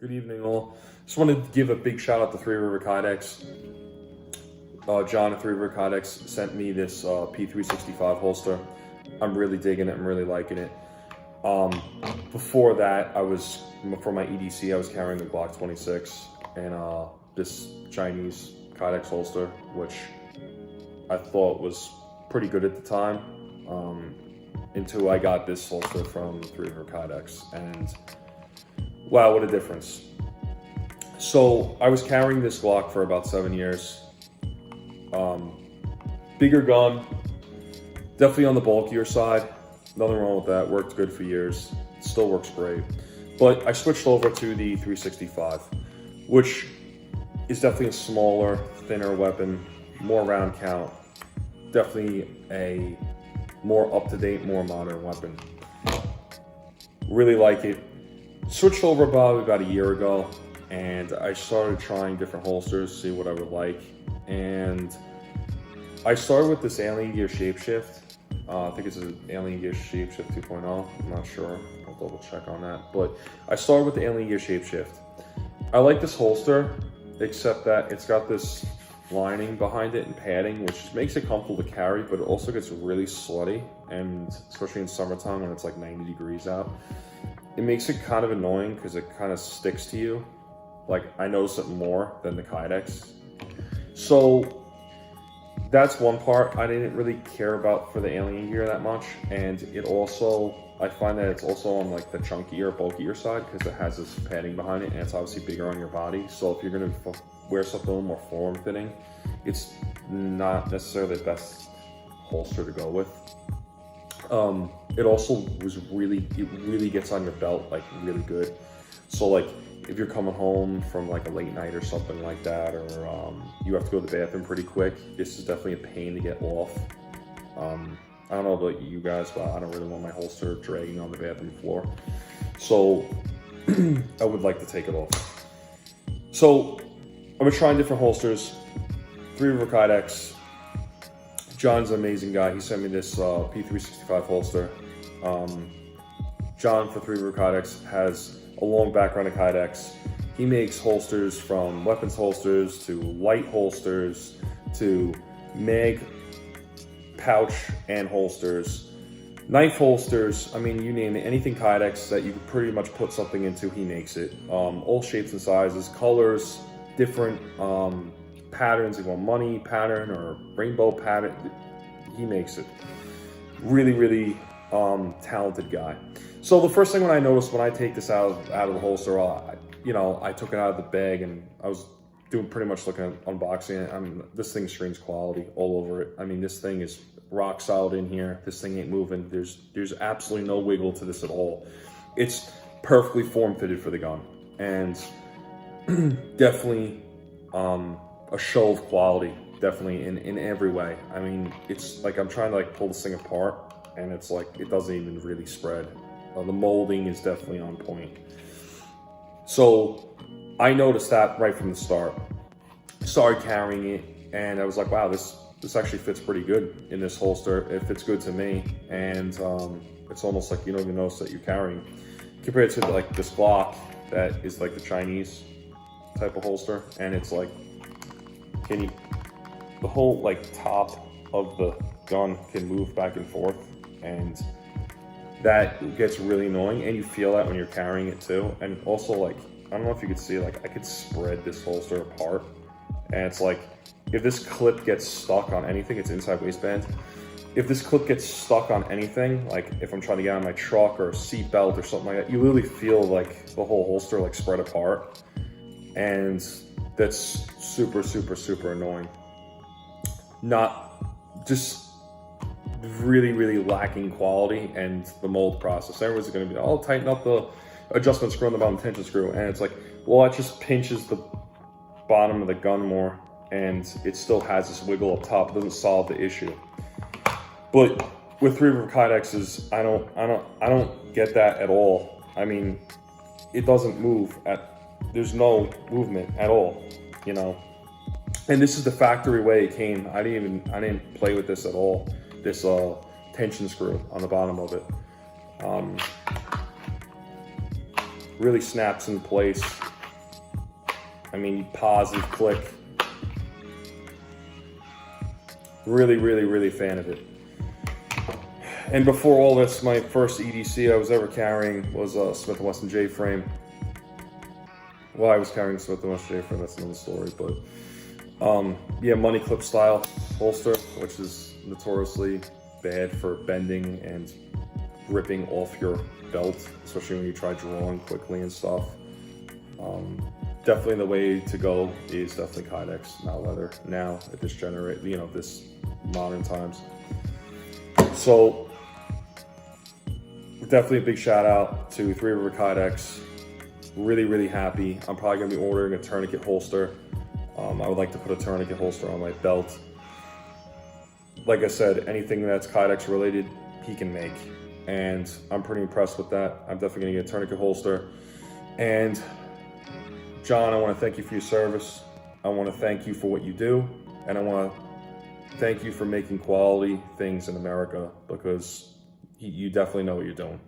Good evening, all. Just wanted to give a big shout out to Three River Kydex. John at Three River Kydex sent me this P365 holster. I'm really digging it. I'm really liking it. Before that, for my EDC, I was carrying the Glock 26 and this Chinese Kydex holster, which I thought was pretty good at the time, until I got this holster from Three River Kydex, and wow, what a difference. So I was carrying this Glock for about 7 years. Bigger gun, definitely on the bulkier side. Nothing wrong with that, worked good for years. Still works great. But I switched over to the 365, which is definitely a smaller, thinner weapon, more round count. Definitely a more up-to-date, more modern weapon. Really like it. Switched over probably about a year ago, and I started trying different holsters, see what I would like. And I started with this Alien Gear Shapeshift. I think it's an Alien Gear Shapeshift 2.0. I'm not sure. I'll double check on that. But I started with the Alien Gear Shapeshift. I like this holster, except that it's got this lining behind it and padding, which makes it comfortable to carry, but it also gets really sweaty, and especially in summertime when it's like 90 degrees out. It makes it kind of annoying because it kind of sticks to you. Like, I notice it more than the Kydex. So that's one part I didn't really care about for the Alien Gear that much. And it also, I find that it's also on like the chunkier, bulkier side because it has this padding behind it, and it's obviously bigger on your body. So if you're gonna wear something a little more form-fitting, it's not necessarily the best holster to go with. It also it really gets on your belt like really good. So like if you're coming home from like a late night or something like that, or you have to go to the bathroom pretty quick, this is definitely a pain to get off. I don't know about you guys, but I don't really want my holster dragging on the bathroom floor. So I would like to take it off. So I've been trying different holsters. Three River Kydex. John's an amazing guy. He sent me this P365 holster. John for Three River Kydex has a long background in Kydex. He makes holsters from weapons holsters to light holsters to mag pouch and holsters, knife holsters. I mean, you name it, anything Kydex that you could pretty much put something into, he makes it. All shapes and sizes, colors, different patterns. If you want money pattern or rainbow pattern, he makes it. Really talented guy. So the first thing when I noticed when I take this out of the holster, I took it out of the bag and I was doing pretty much like an unboxing it. I mean, this thing screams quality all over it. I mean, this thing is rock solid in here. This thing ain't moving. There's absolutely no wiggle to this at all. It's perfectly form fitted for the gun, and definitely a show of quality, definitely in every way. I mean, it's like I'm trying to like pull this thing apart, and it's like it doesn't even really spread. The molding is definitely on point. So I noticed that right from the start. Started carrying it, and I was like, wow, this actually fits pretty good in this holster. It fits good to me, and it's almost like you don't even notice that you're carrying, compared to like this Glock that is like the Chinese type of holster, and it's like, the whole like top of the gun can move back and forth, and that gets really annoying, and you feel that when you're carrying it too. And also, like, I don't know if you could see, like, I could spread this holster apart, and it's like, if this clip gets stuck on anything, it's inside waistband. If this clip gets stuck on anything, like if I'm trying to get on my truck or a seat belt or something like that, you literally feel like the whole holster like spread apart, and that's super annoying. Not just really lacking quality, and the mold process. Everyone's going to be, oh, tighten up the adjustment screw on the bottom tension screw, and it's like, well, it just pinches the bottom of the gun more, and it still has this wiggle up top. It doesn't solve the issue. But with Three River Kydexes, I don't get that at all. I mean, it doesn't move there's no movement at all, you know. And this is the factory way it came. I didn't play with this at all. This tension screw on the bottom of it really snaps in place I mean, positive click. Really, really, really fan of it. And before all this, my first EDC I was ever carrying was a Smith & Wesson J-frame. Well, I was carrying a Smith & Wesson J-frame, that's another story, but yeah, money clip style holster, which is notoriously bad for bending and ripping off your belt, especially when you try drawing quickly and stuff. Definitely the way to go is definitely Kydex, not leather. Now at this this modern times. So definitely a big shout out to Three River Kydex. Really, really happy. I'm probably gonna be ordering a tourniquet holster. I would like to put a tourniquet holster on my belt. Like I said, anything that's Kydex related, he can make. And I'm pretty impressed with that. I'm definitely gonna get a tourniquet holster. And John, I wanna thank you for your service. I wanna thank you for what you do. And I wanna thank you for making quality things in America, because you definitely know what you're doing.